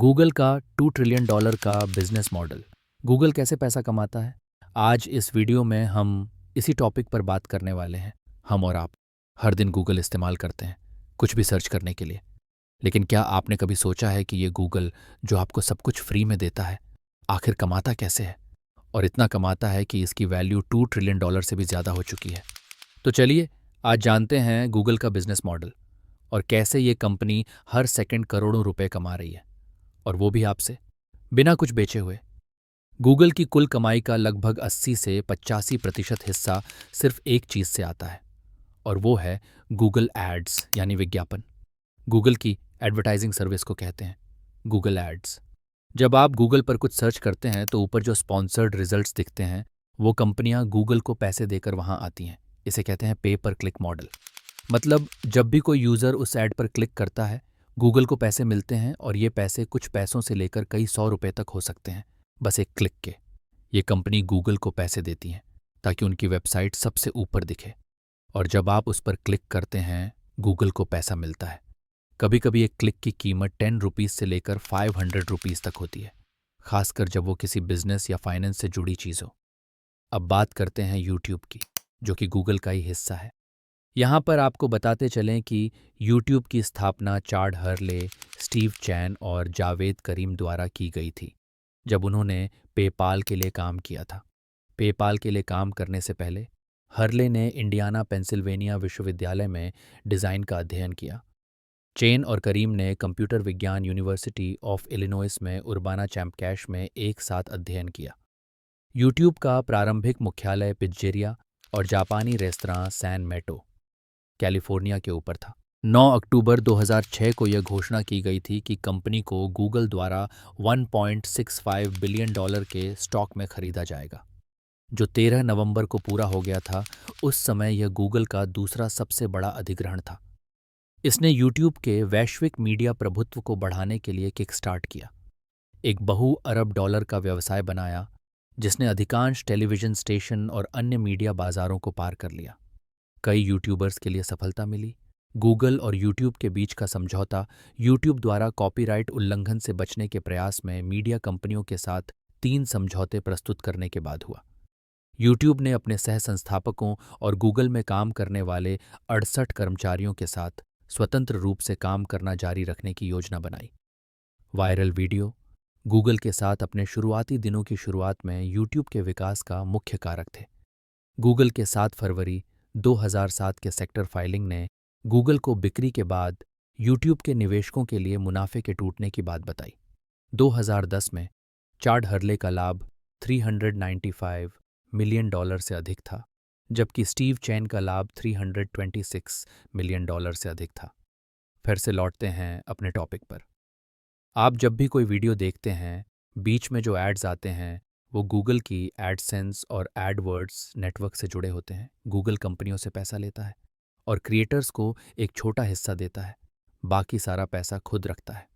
Google का $2 trillion का business model. Google कैसे पैसा कमाता है? आज इस वीडियो में हम इसी टॉपिक पर बात करने वाले हैं। हम और आप हर दिन गूगल इस्तेमाल करते हैं कुछ भी सर्च करने के लिए। लेकिन क्या आपने कभी सोचा है कि ये गूगल जो आपको सब कुछ फ्री में देता है, आखिर कमाता कैसे है? और इतना कमाता है कि इसकी वैल्यू $2 ट्रिलियन से भी ज़्यादा हो चुकी है। तो चलिए आज जानते हैं गूगल का बिजनेस मॉडल और कैसे ये कंपनी हर सेकंड करोड़ों रुपए कमा रही है, और वो भी आपसे, बिना कुछ बेचे हुए। गूगल की कुल कमाई का लगभग 80 से 85% हिस्सा सिर्फ एक चीज से आता है, और वो है गूगल एड्स यानी विज्ञापन। गूगल की एडवर्टाइजिंग सर्विस को कहते हैं गूगल एड्स। जब आप गूगल पर कुछ सर्च करते हैं तो ऊपर जो स्पॉन्सर्ड रिजल्ट्स दिखते हैं वो कंपनियां गूगल को पैसे देकर वहां आती हैं। इसे कहते हैं पे पर क्लिक मॉडल। मतलब जब भी कोई यूजर उस ऐड पर क्लिक करता है, गूगल को पैसे मिलते हैं, और ये पैसे कुछ पैसों से लेकर कई $100 तक हो सकते हैं, बस एक क्लिक के। ये कंपनी गूगल को पैसे देती हैं ताकि उनकी वेबसाइट सबसे ऊपर दिखे, और जब आप उस पर क्लिक करते हैं गूगल को पैसा मिलता है। कभी कभी एक क्लिक की कीमत ₹10 से लेकर ₹500 तक होती है, खासकर जब वो किसी बिजनेस या फाइनेंस से जुड़ी चीज़ हो। अब बात करते हैं यूट्यूब की, जो कि गूगल का ही हिस्सा है। यहाँ पर आपको बताते चलें कि यूट्यूब की स्थापना चाड हर्ले, स्टीव चैन और जावेद करीम द्वारा की गई थी, जब उन्होंने पेपाल के लिए काम किया था। पेपाल के लिए काम करने से पहले हर्ले ने इंडियाना पेंसिल्वेनिया विश्वविद्यालय में डिज़ाइन का अध्ययन किया। चेन और करीम ने कंप्यूटर विज्ञान यूनिवर्सिटी ऑफ इलिनॉइस में उर्बाना चैम्पकैश में एक साथ अध्ययन किया। यूट्यूब का प्रारंभिक मुख्यालय पिज्जेरिया और जापानी रेस्तरां सैन मेटो, कैलिफोर्निया के ऊपर था। 9 अक्टूबर 2006 को यह घोषणा की गई थी कि कंपनी को गूगल द्वारा $1.65 बिलियन के स्टॉक में खरीदा जाएगा, जो 13 नवंबर को पूरा हो गया था। उस समय यह गूगल का दूसरा सबसे बड़ा अधिग्रहण था। इसने यूट्यूब के वैश्विक मीडिया प्रभुत्व को बढ़ाने के लिए किकस्टार्ट किया, एक बहु-अरब डॉलर का व्यवसाय बनाया जिसने अधिकांश टेलीविजन स्टेशन और अन्य मीडिया बाजारों को पार कर लिया। कई यूट्यूबर्स के लिए सफलता मिली। गूगल और यूट्यूब के बीच का समझौता यूट्यूब द्वारा कॉपीराइट उल्लंघन से बचने के प्रयास में मीडिया कंपनियों के साथ 3 समझौते प्रस्तुत करने के बाद हुआ। यूट्यूब ने अपने सह संस्थापकों और गूगल में काम करने वाले 68 कर्मचारियों के साथ स्वतंत्र रूप से काम करना जारी रखने की योजना बनाई। वायरल वीडियो गूगल के साथ अपने शुरुआती दिनों की शुरुआत में यूट्यूब के विकास का मुख्य कारक थे। गूगल के 7 फरवरी 2007 के सेक्टर फाइलिंग ने गूगल को बिक्री के बाद यूट्यूब के निवेशकों के लिए मुनाफे के टूटने की बात बताई। 2010 में चाड हर्ले का लाभ $395 मिलियन से अधिक था, जबकि स्टीव चैन का लाभ $326 मिलियन से अधिक था। फिर से लौटते हैं अपने टॉपिक पर। आप जब भी कोई वीडियो देखते हैं, बीच में जो एड्स आते हैं वो गूगल की एडसेंस और एडवर्ड्स नेटवर्क से जुड़े होते हैं। गूगल कंपनियों से पैसा लेता है और क्रिएटर्स को एक छोटा हिस्सा देता है, बाकी सारा पैसा खुद रखता है।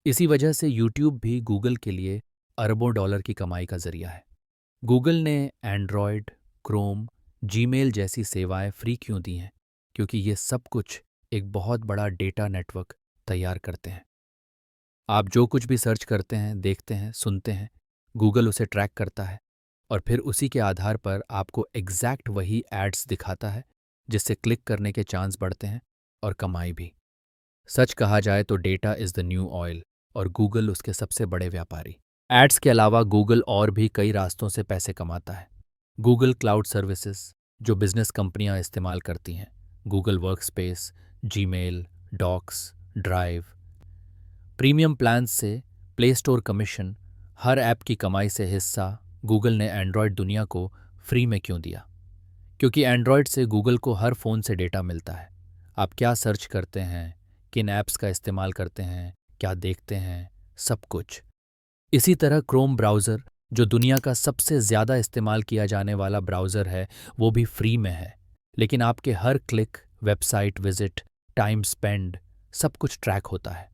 इसी वजह से यूट्यूब भी गूगल के लिए अरबों डॉलर की कमाई का जरिया है। गूगल ने एंड्रॉयड, क्रोम, जीमेल जैसी सेवाएं फ्री क्यों दी हैं? क्योंकि ये सब कुछ एक बहुत बड़ा डेटा नेटवर्क तैयार करते हैं। आप जो कुछ भी सर्च करते हैं, देखते हैं, सुनते हैं, गूगल उसे ट्रैक करता है और फिर उसी के आधार पर आपको एग्जैक्ट वही एड्स दिखाता है, जिससे क्लिक करने के चांस बढ़ते हैं और कमाई भी। सच कहा जाए तो data is the new oil, और गूगल उसके सबसे बड़े व्यापारी। एड्स के अलावा गूगल और भी कई रास्तों से पैसे कमाता है। गूगल क्लाउड सर्विसेज, जो बिजनेस कंपनियां इस्तेमाल करती हैं, Google Workspace, Gmail, Docs, Drive. Premium plans से प्ले स्टोर कमीशन, हर ऐप की कमाई से हिस्सा गूगल ने एंड्रॉयड दुनिया को फ्री में क्यों दिया? क्योंकि एंड्रॉयड से गूगल को हर फ़ोन से डेटा मिलता है। आप क्या सर्च करते हैं, किन ऐप्स का इस्तेमाल करते हैं, क्या देखते हैं, सब कुछ। इसी तरह क्रोम ब्राउज़र, जो दुनिया का सबसे ज़्यादा इस्तेमाल किया जाने वाला ब्राउज़र है, वो भी फ्री में है। लेकिन आपके हर click, website visit, time spend, सब कुछ ट्रैक होता है,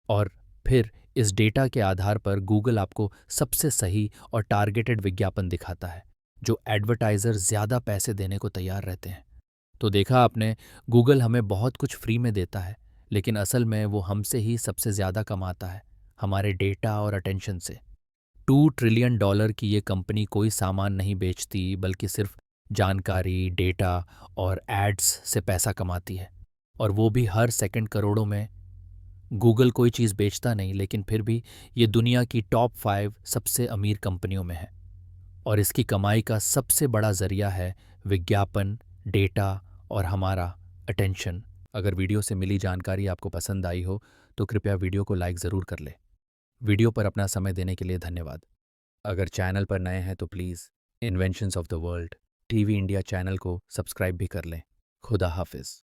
और फिर इस डेटा के आधार पर गूगल आपको सबसे सही और टारगेटेड विज्ञापन दिखाता है, जो एडवर्टाइज़र ज़्यादा पैसे देने को तैयार रहते हैं। तो देखा आपने, गूगल हमें बहुत कुछ फ्री में देता है, लेकिन असल में वो हमसे ही सबसे ज़्यादा कमाता है। हमारे डेटा और अटेंशन से। $2 ट्रिलियन की ये कंपनी कोई सामान नहीं बेचती बल्कि सिर्फ जानकारी, डेटा और एड्स से पैसा कमाती है। और वो भी हर सेकंड करोड़ों में। गूगल कोई चीज़ बेचता नहीं, लेकिन फिर भी ये दुनिया की टॉप 5 सबसे अमीर कंपनियों में है। और इसकी कमाई का सबसे बड़ा ज़रिया है विज्ञापन, डेटा और हमारा अटेंशन। अगर वीडियो से मिली जानकारी आपको पसंद आई हो तो कृपया वीडियो को लाइक ज़रूर कर लें। वीडियो पर अपना समय देने के लिए धन्यवाद। अगर चैनल पर नए हैं तो please inventions of the world TV India channel को सब्सक्राइब भी कर लें। खुदा हाफिज़।